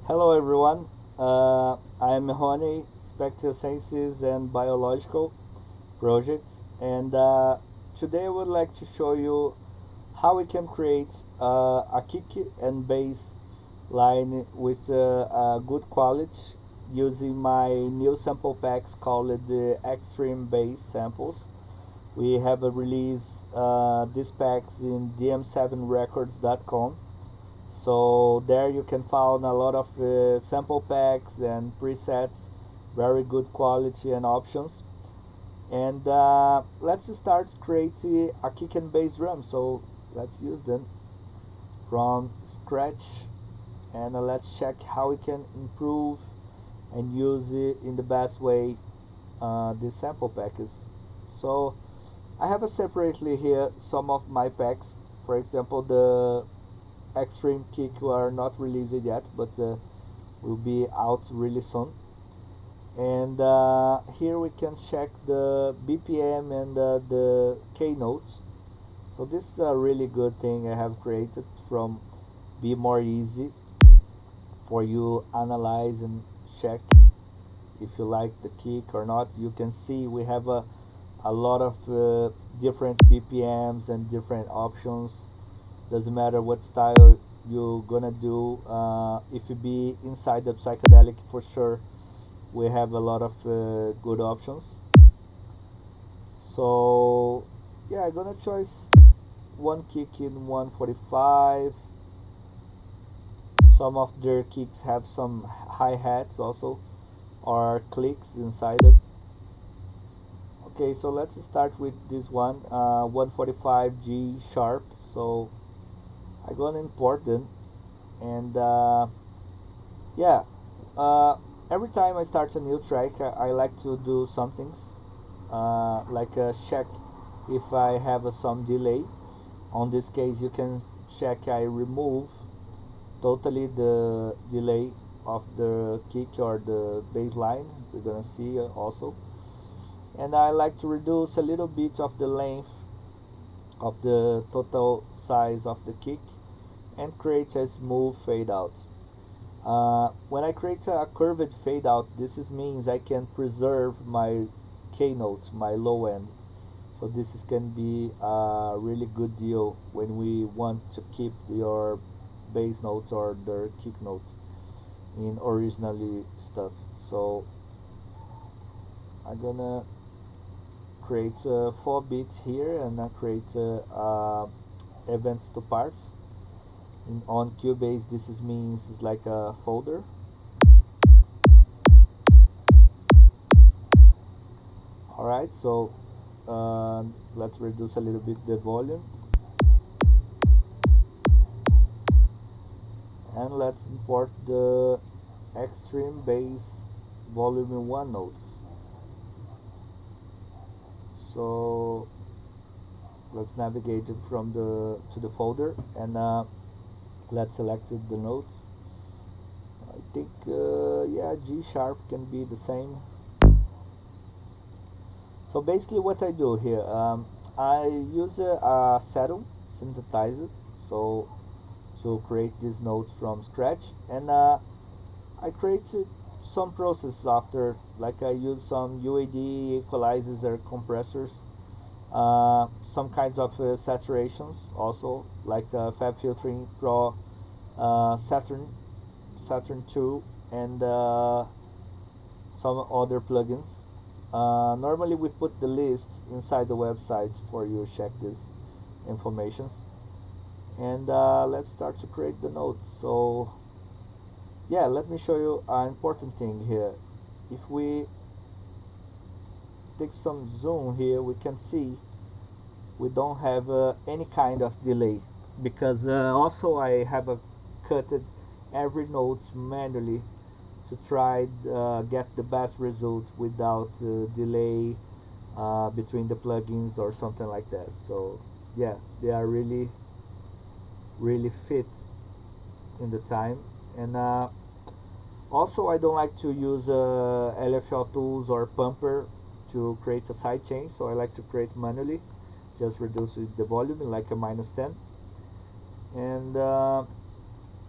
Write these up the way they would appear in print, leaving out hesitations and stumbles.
Hello everyone, I'm Ronei, Spectro Senses and Biological projects, and today I would like to show you how we can create a kick and bass line with a good quality using my new sample packs called the Extreme Bass Samples. We have a release these packs in DM7records.com. So there you can find a lot of sample packs and presets, very good quality and options. And let's start creating a kick and bass drum. So let's use them from scratch, and let's check how we can improve and use it in the best way these sample packs. So I have separately here some of my packs. For example, the extreme kick are not released yet, but will be out really soon. And here we can check the BPM and the K notes. So this is a really good thing I have created from be more easy for you analyze and check if you like the kick or not. You can see we have a lot of different BPMs and different options. Doesn't matter what style you're gonna do. If you be inside the psychedelic, for sure we have a lot of good options. So yeah, I'm gonna choose one kick in 145. Some of their kicks have some hi-hats also, or clicks inside it. Okay, so let's start with this one, 145 G sharp. So I'm gonna import them, and yeah, every time I start a new track, I like to do some things, like check if I have some delay. On this case, you can check I remove totally the delay of the kick or the bass line. We're gonna see also, and I like to reduce a little bit of the length of the total size of the kick and create a smooth fade out. When I create a curved fade out, this means I can preserve my K note, my low end. So can be a really good deal when we want to keep your bass notes or the kick note in originally stuff. So I'm gonna create 4 bits here, and I create events to parts. On Cubase, means it's like a folder. Alright, so let's reduce a little bit the volume, and let's import the extreme bass volume 1 notes. So let's navigate it from the to the folder, and let's select the notes. I think yeah, G sharp can be the same. So basically what I do here, I use a saddle synthesizer so to create these notes from scratch, and I create some processes after, like I use some UAD equalizers or compressors, some kinds of saturations also, like Fab Filtering Pro, Saturn 2, and some other plugins. Normally we put the list inside the website for you to check these informations, and let's start to create the notes. So yeah, let me show you an important thing here. If we take some zoom here, we can see we don't have any kind of delay, because also I have cutted every note manually to try get the best result without delay between the plugins or something like that. So yeah, they are really fit in the time. And also I don't like to use LFO tools or pumper to create a sidechain, so I like to create manually. Just reduce the volume like a -10, and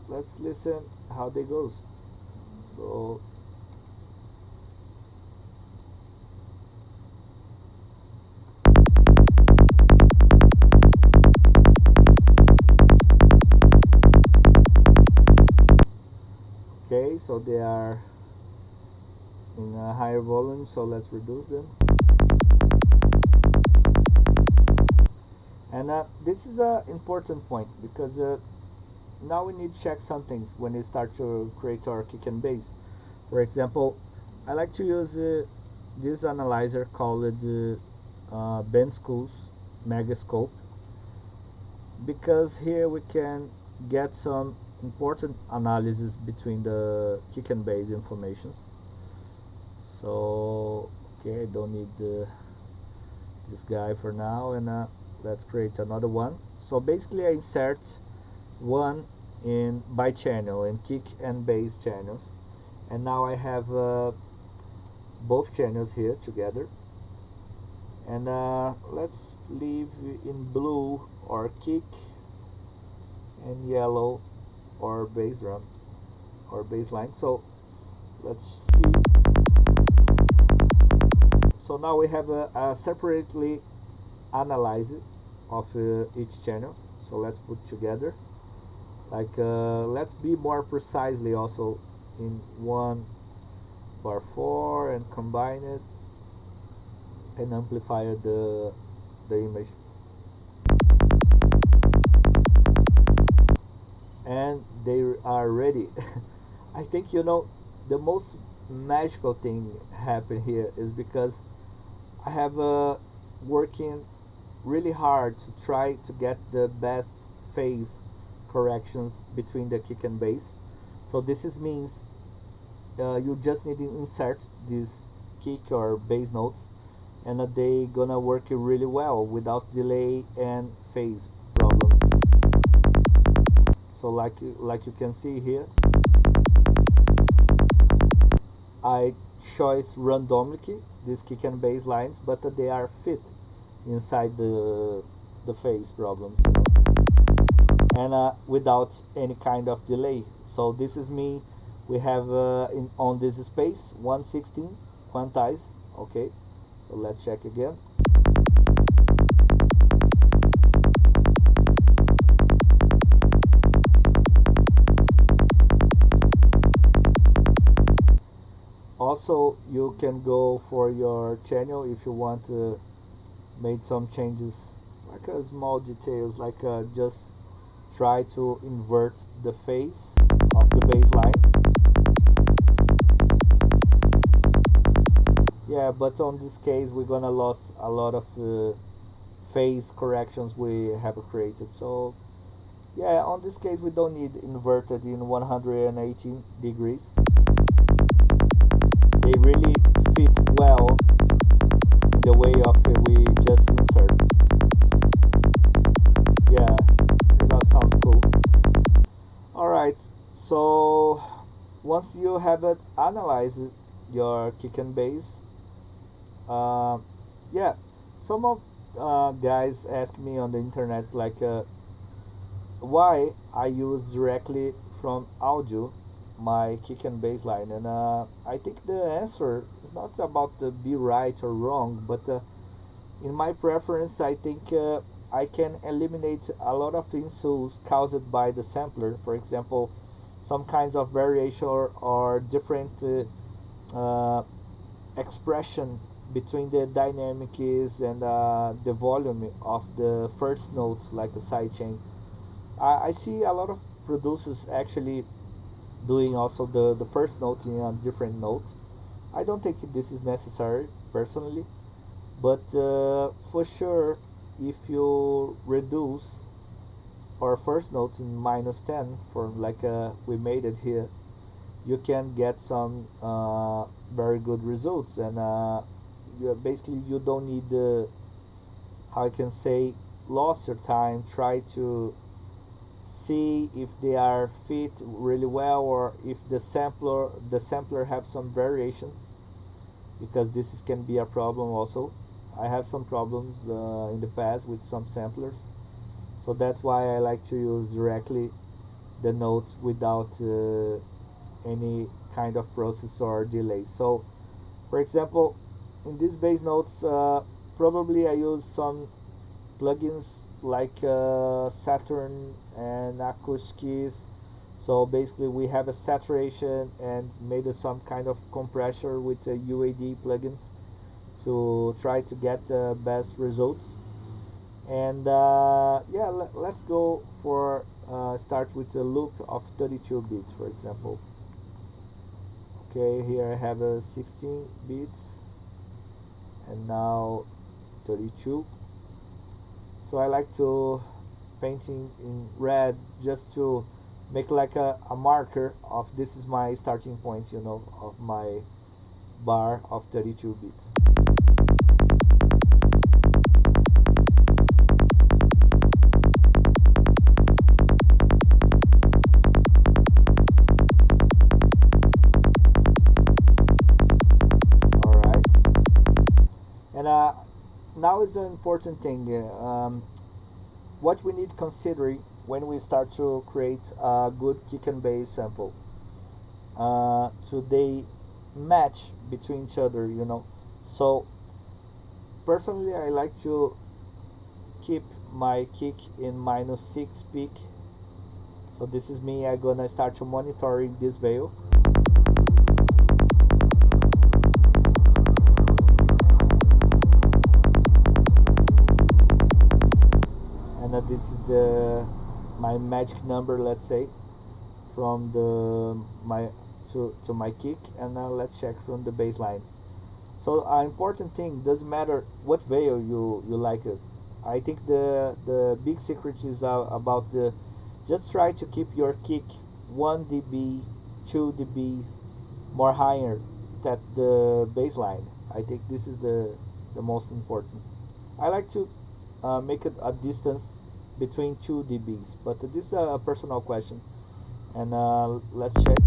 let's listen how they goes. So okay, so they are in a higher volume, so let's reduce them. And this is an important point because now we need to check some things when we start to create our kick and base. For example, I like to use this analyzer called Ben School's Megascope, because here we can get some important analysis between the kick and base informations. So okay, I don't need this guy for now, and let's create another one. So basically I insert one in by channel in kick and base channels, and now I have both channels here together. And let's leave in blue or kick and yellow or bass drum or bass line. So let's see. So now we have a separately analyzed of each channel. So let's put together, like let's be more precisely also in 1/4 and combine it and amplify the image. And they are ready. I think, you know, the most magical thing happen here is because I have working really hard to try to get the best phase corrections between the kick and bass. So this is means you just need to insert these kick or bass notes, and they gonna work really well without delay and phase problems. So like you can see here, I choose randomly these kick and bass lines, but they are fit inside the phase problems, you know? And without any kind of delay. So this is me. We have on this space 116 quantize. Okay, so let's check again. Also, you can go for your channel if you want to make some changes, like small details, like just try to invert the phase of the bass line. Yeah, but on this case we're gonna lose a lot of phase corrections we have created. So yeah, on this case we don't need inverted in 118 degrees. They really fit well in the way of we just insert. Yeah, that sounds cool. Alright, so once you have it analyzed your kick and bass, yeah, some of guys ask me on the internet like why I use directly from audio my kick and bass line, and I think the answer is not about the be right or wrong, but in my preference I think I can eliminate a lot of insults caused by the sampler. For example, some kinds of variation or different expression between the dynamics and the volume of the first note, like a sidechain. I see a lot of producers actually doing also the first note in a different note. I don't think this is necessary personally, but for sure, if you reduce our first note in -10 for like we made it here, you can get some very good results. And basically you don't need how I can say, lost your time try to see if they are fit really well, or if the sampler have some variation, because can be a problem also. I have some problems in the past with some samplers, so that's why I like to use directly the notes without any kind of process or delay. So for example, in these base notes, probably I use some plugins like Saturn and Acoustics. So basically we have a saturation and made some kind of compressor with UAD plugins to try to get best results. And yeah, let's go for start with a loop of 32 bits, for example. Okay, here I have a 16 bits and now 32. So I like to painting in red just to make like a marker of this is my starting point, you know, of my bar of 32 bits. Alright. And now is an important thing. What we need considering when we start to create a good kick and bass sample. So they match between each other, you know. So personally, I like to keep my kick in -6 peak. So this is me. I'm gonna start to monitoring this value. This is the my magic number, let's say, from the my to my kick, and now let's check from the baseline. So an important thing, doesn't matter what value you like it. I think the big secret is about the just try to keep your kick 1 dB 2 dBs more higher than the baseline. I think this is the most important. I like to make it a distance between 2 dBs, but this is a personal question. And let's check.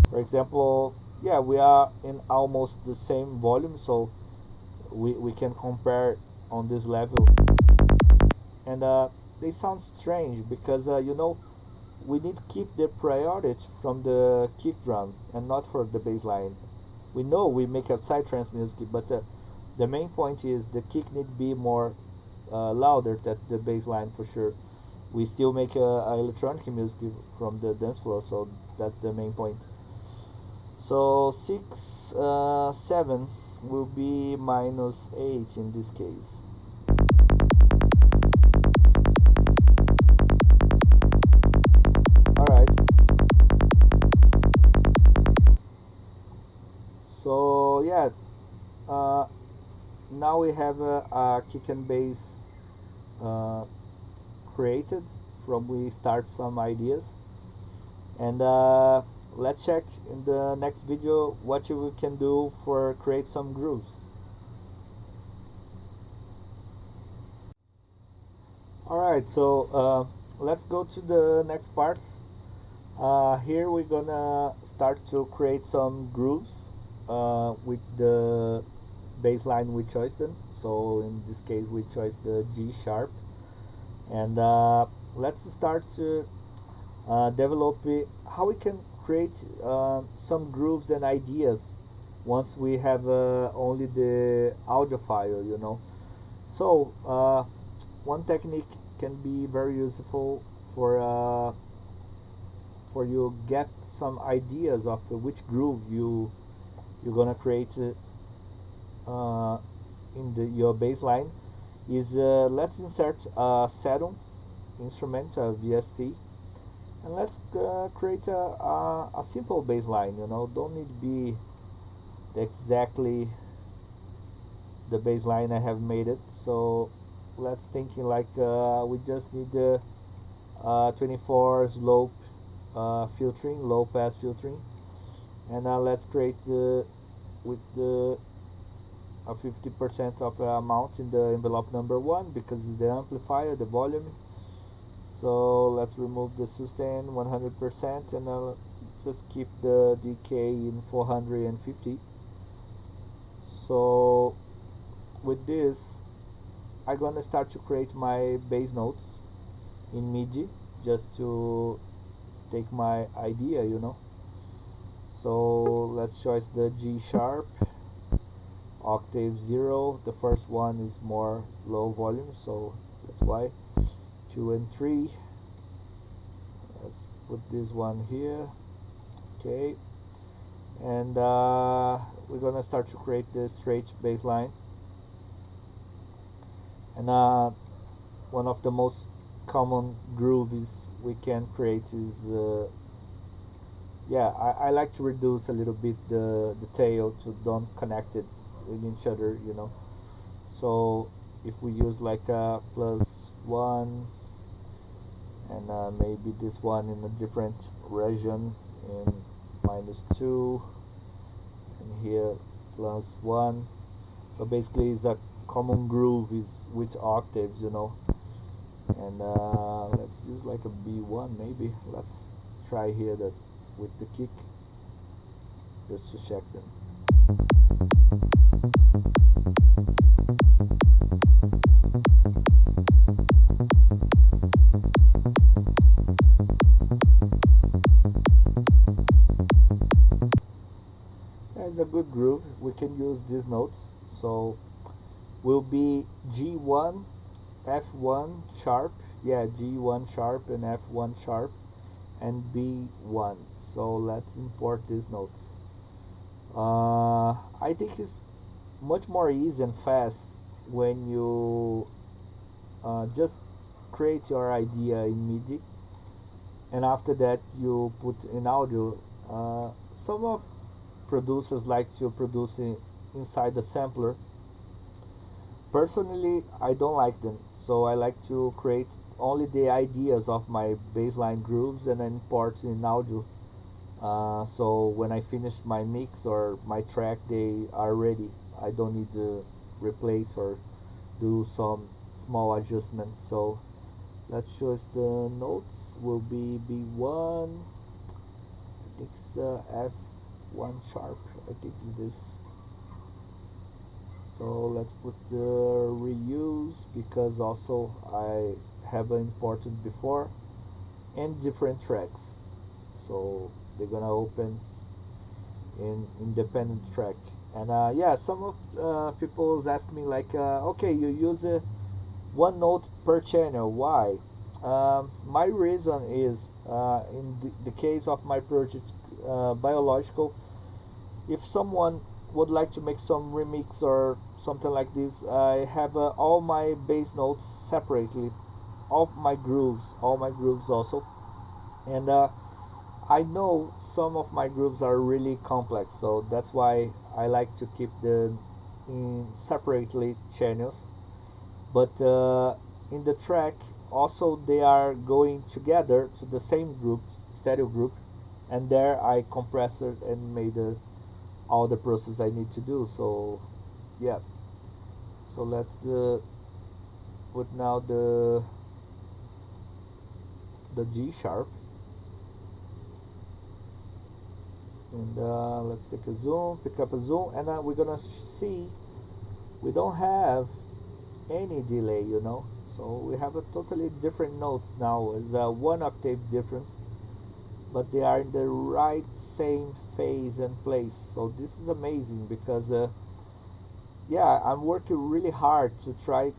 For example, yeah, we are in almost the same volume, so we can compare on this level. And they sound strange because you know, we need to keep the priority from the kick drum and not for the bass line. We know we make a psytrance music, but the main point is the kick need to be more louder than the bass line for sure. We still make electronic music from the dance floor, so that's the main point. So 6 7 will be -8 in this case. Alright, so yeah, now we have a kick and bass created from we start some ideas. And let's check in the next video what you can do for create some grooves. Alright, so let's go to the next part. Here we're gonna start to create some grooves with the bass line we chose them. So in this case we chose the G sharp. And let's start to develop how we can create some grooves and ideas once we have only the audio file, you know. So one technique can be very useful for you get some ideas of which groove you're gonna create in your bass line. Is let's insert a setum instrument, a VST, and let's create a simple bass line, you know. Don't need to be exactly the bass line I have made it. So let's thinking like we just need 24 slope filtering, low pass filtering, and let's create with the 50% of amount in the envelope number 1 because it's the amplifier, the volume. So let's remove the sustain 100% and just keep the decay in 450. So with this I'm gonna start to create my bass notes in MIDI just to take my idea, you know. So let's choose the G sharp, octave 0. The first one is more low volume, so that's why. 2 and 3. Let's put this one here. Okay, and we're gonna start to create the straight bass line. And one of the most common grooves we can create is yeah, I like to reduce a little bit the tail to don't connect it with each other, you know. So if we use like a +1 and maybe this one in a different region in -2 and here +1, so basically it's a common groove is with octaves, you know. And let's use like a B1 maybe. Let's try here that with the kick just to check them. It's a good groove. We can use these notes, so will be G1, F1 sharp, yeah, G1 sharp and F1 sharp, and B1. So let's import these notes. I think it's much more easy and fast when you just create your idea in MIDI, and after that you put in audio. Some of producers like to produce inside the sampler. Personally, I don't like them, so I like to create only the ideas of my bassline grooves and then import in audio. So when I finish my mix or my track, they are ready. I don't need to replace or do some small adjustments. So let's choose the notes. Will be B1. I think it's F1 sharp. I think it's this. So let's put the reuse because also I have imported before and different tracks, so they're gonna open in independent track. And yeah, some of people ask me like okay, you use one note per channel, why? My reason is in the case of my project biological, if someone would like to make some remix or something like this, I have all my bass notes separately, all my grooves also. And I know some of my grooves are really complex, so that's why I like to keep them in separately channels. But in the track also they are going together to the same group, stereo group, and there I compressed it and made all the process I need to do. So yeah, so let's put now the G sharp, and let's take a zoom, pick up a zoom, and we're gonna see we don't have any delay, you know. So we have a totally different notes now. It's 1 octave different, but they are in the right same phase and place. So this is amazing because yeah, I'm working really hard to try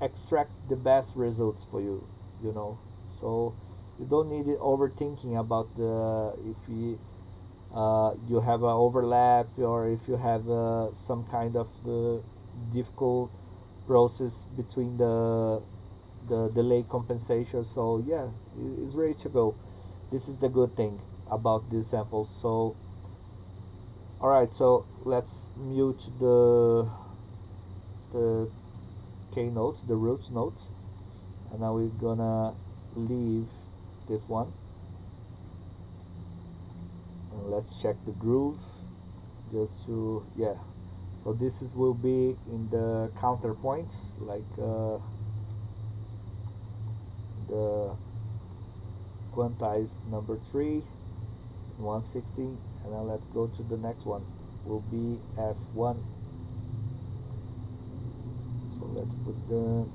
extract the best results for you, you know. So you don't need it overthinking about if you have an overlap or if you have some kind of difficult process between the delay compensation. So yeah, it's ready to go. This is the good thing about these samples. So alright, so let's mute the K notes, the root notes, and now we're gonna leave this one, and let's check the groove just to, yeah. So this is will be in the counterpoint, like the quantized number 3, 160, and now let's go to the next one. Will be F1. So let's put the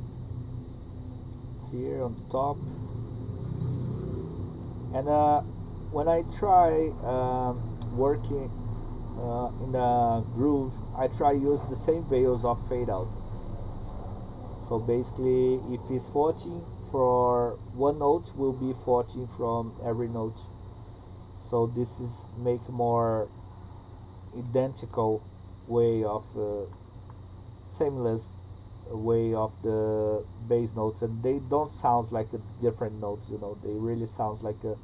here on the top, And when I try working in the groove, I try use the same values of fade outs. So basically, if it's 14 for one note, will be 14 from every note. So this is make more identical way of seamless way of the bass notes, and they don't sound like a different notes. They really sounds like the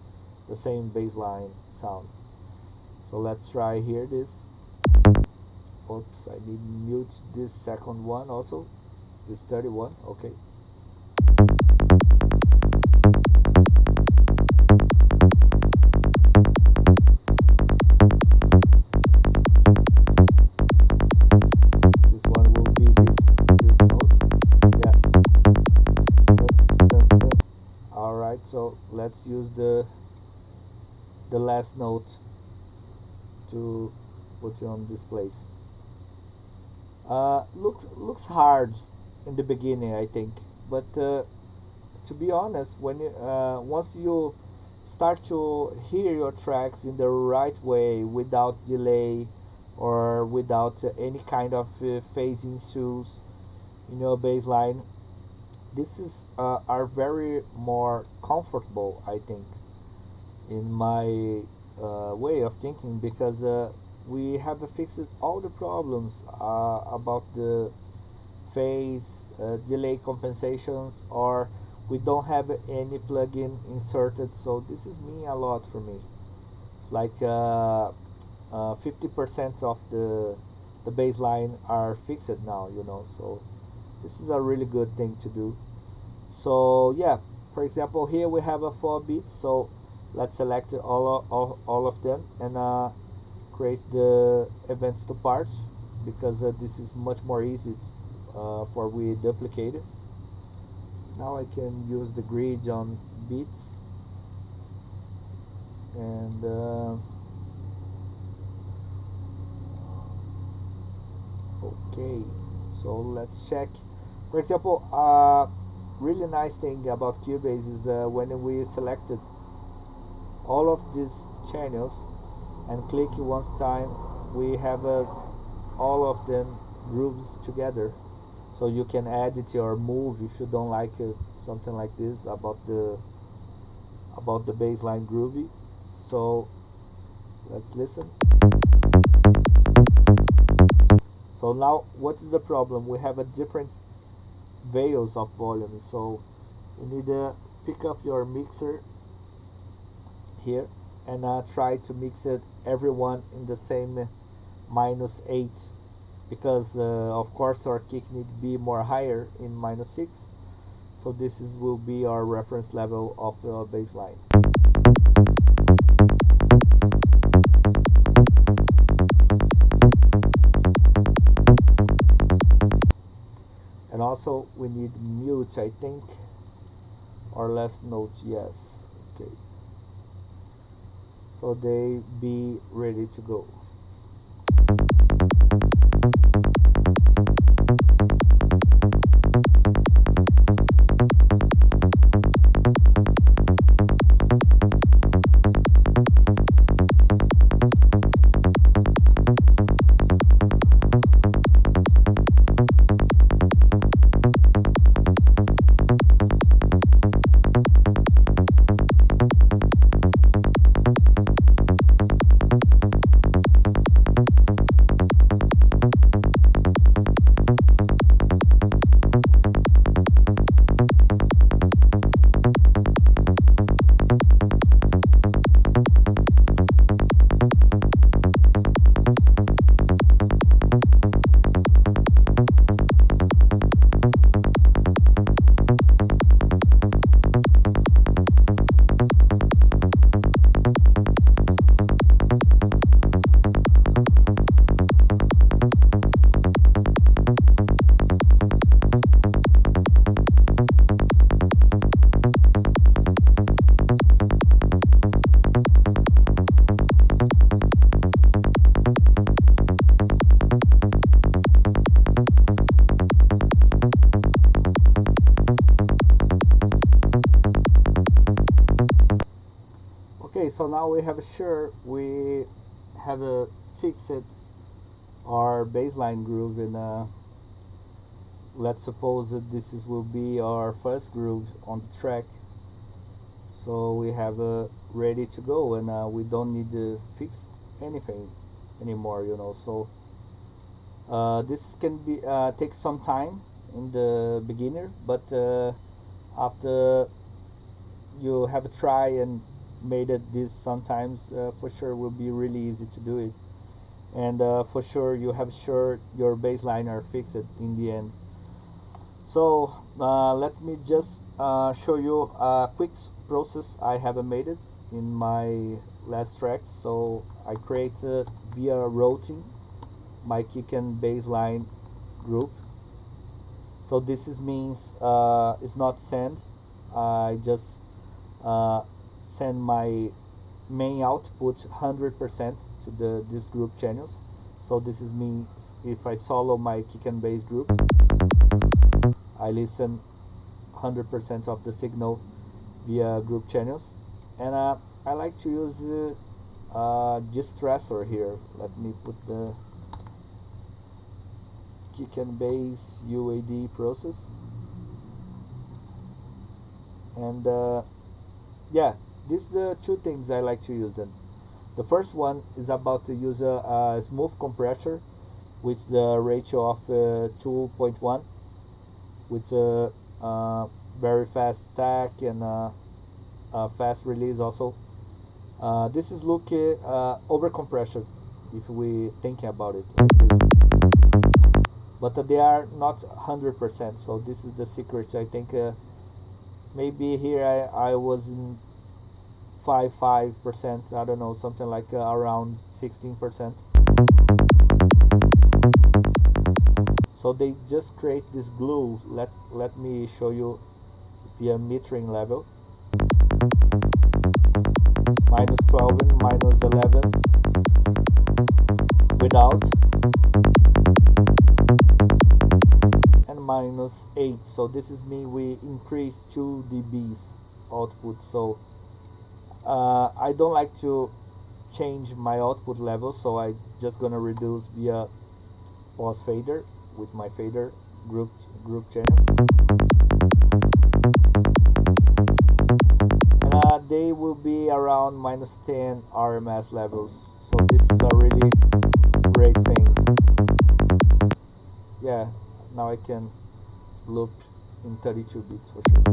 same bass line sound. So let's try here this. Oops, I need mute this second one also. This 31. Okay. This one will be this note. Yeah. All right. So let's use the last note to put it on this place. Looks hard in the beginning, I think, but to be honest, when you, once you start to hear your tracks in the right way, without delay or without any kind of phasing issues in your bass line, this is are very more comfortable, I think, in my way of thinking, because we have fixed all the problems about the phase delay compensations, or we don't have any plugin inserted. So this is mean a lot for me. It's like 50% of the baseline are fixed now, so this is a really good thing to do. So yeah, for example, here we have a 4 beats, so let's select all of them and create the events to parts, because this is much more easy for we duplicate it. Now I can use the grid on beats, and okay, so let's check. For example, really nice thing about Cubase is when we selected all of these channels and click once time, we have all of them grooves together, so you can edit or move if you don't like something like this about the bassline groovy. So let's listen. So now what is the problem? We have a different values of volume, so you need to pick up your mixer here and try to mix it everyone in the same -8, because of course our kick need to be more higher in -6. So this is will be our reference level of bassline. And also we need mute, I think, or last note. Yes, okay, so they be ready to go. Okay, so now we have we have fixed our baseline groove, and let's suppose that will be our first groove on the track. So we have ready to go, and we don't need to fix anything anymore, so this can be take some time in the beginner, but after you have a try and made it this sometimes, for sure will be really easy to do it, and for sure you have your baseline are fixed in the end. So let me just show you a quick process I have made it in my last tracks. So I created via routing my kick and baseline group. So this means it's not send. I just send my main output 100% to this group channels. So this means if I solo my kick and bass group, I listen 100% of the signal via group channels, and I like to use distressor here. Let me put the kick and bass UAD process, and yeah, these are the two things I like to use them. The first one is about to use a smooth compressor with the ratio of 2.1 with a very fast stack and fast release also. This is look over compression if we thinking about it like this, but they are not 100%. So this is the secret. I think maybe here I was in 5%, I don't know, something like around 16%. So they just create this glue. Let me show you via metering level. -12 and -11 without, and -8. So this is me we increase 2 dBs output. So I don't like to change my output level, so I just gonna reduce via pause fader with my fader group channel, and they will be around -10 RMS levels. So this is a really great thing. Yeah, now I can loop in 32 bits for sure.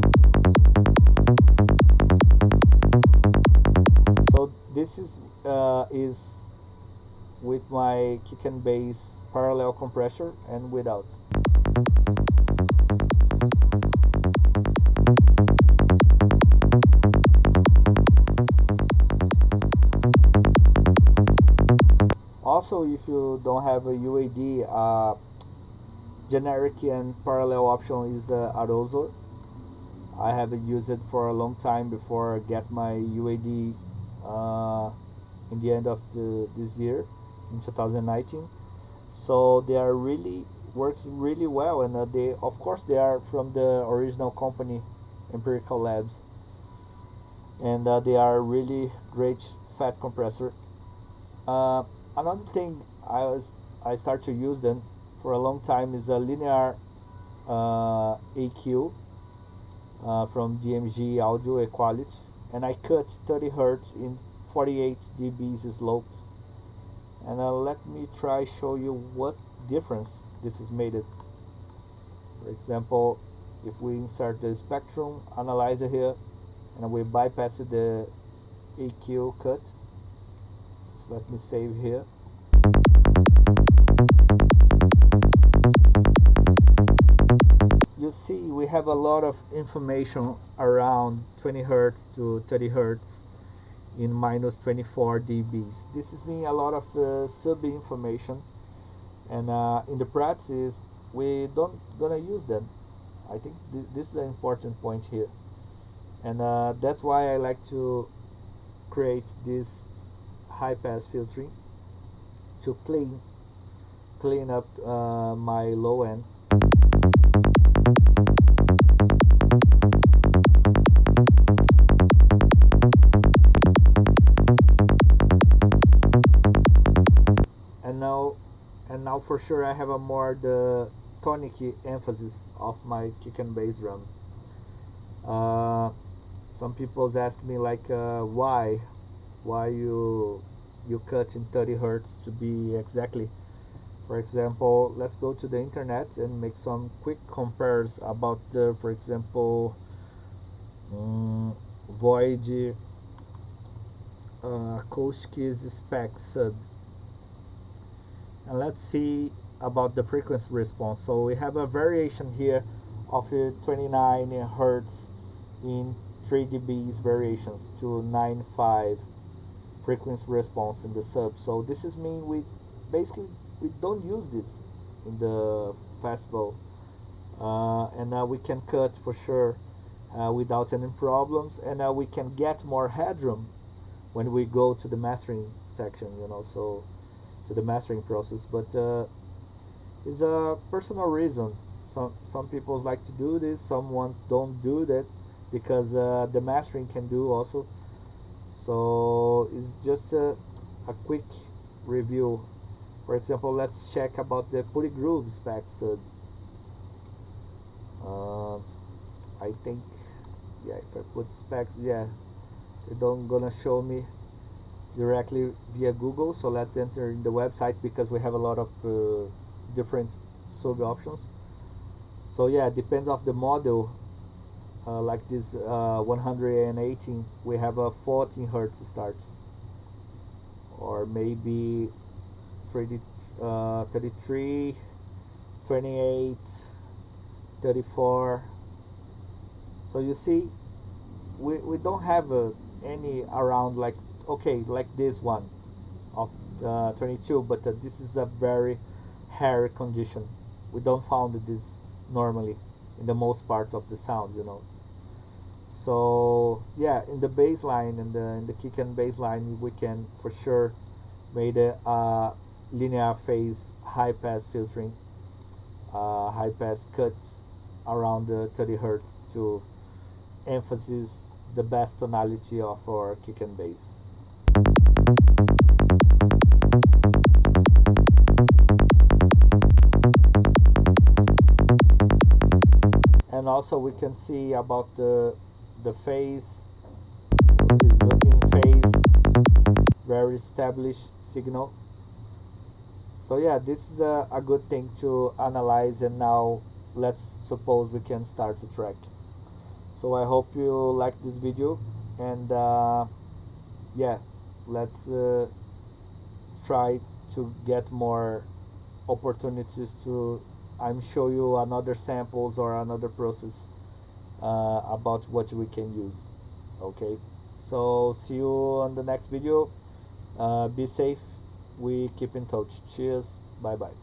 So this is with my kick and bass parallel compressor and without. Also, if you don't have a UAD, generic and parallel option is Arozor. I have used it for a long time before I get my UAD in the end of this year in 2019. So they are really works really well, and they of course they are from the original company Empirical Labs, and they are really great fat compressor. Another thing I start to use them for a long time is a linear EQ from DMG Audio Equality, and I cut 30 Hz in 48 dBs slope. And let me try show you what difference this is made it. For example, if we insert the spectrum analyzer here and we bypass the EQ cut, so let me save here. You see we have a lot of information around 20 Hz to 30 Hz in -24 dBs. This is mean a lot of sub information, and in the practice we don't gonna use them. I think this is an important point here, and that's why I like to create this high pass filtering to clean up my low end. and now for sure I have a more the tonic emphasis of my kick and bass drum. Some people ask me like why you cut in 30 hertz to be exactly. For example, let's go to the internet and make some quick compares about the, for example, Void acoustic spec sub, and let's see about the frequency response. So we have a variation here of 29 hertz in 3 dBs variations to 9.5 frequency response in the sub. So this is mean we basically we don't use this in the festival, and we can cut for sure without any problems, and we can get more headroom when we go to the mastering section, so to the mastering process. But it's a personal reason. Some people like to do this, some ones don't do that because the mastering can do also. So it's just a quick review. For example, let's check about the Polygroove specs. I think, yeah, if I put specs, yeah, they don't gonna show me directly via Google. So let's enter in the website because we have a lot of different sub options. So yeah, depends of the model. Like this 118, we have a 14 hertz start, or maybe 33, 28, 34. So you see, we don't have any around like, okay, like this one of 22, but this is a very rare condition. We don't found this normally in the most parts of the sounds, So yeah, in the bass line and in the kick and bass line, we can for sure made a linear phase high pass filtering, high pass cuts around the 30 hertz to emphasize the best tonality of our kick and bass. And also we can see about the phase is in phase, very established signal. So yeah, this is a good thing to analyze, and now let's suppose we can start the track. So I hope you like this video, and yeah, let's try to get more opportunities to show you another samples or another process about what we can use. Okay, so see you on the next video. Be safe, we keep in touch. Cheers, bye bye.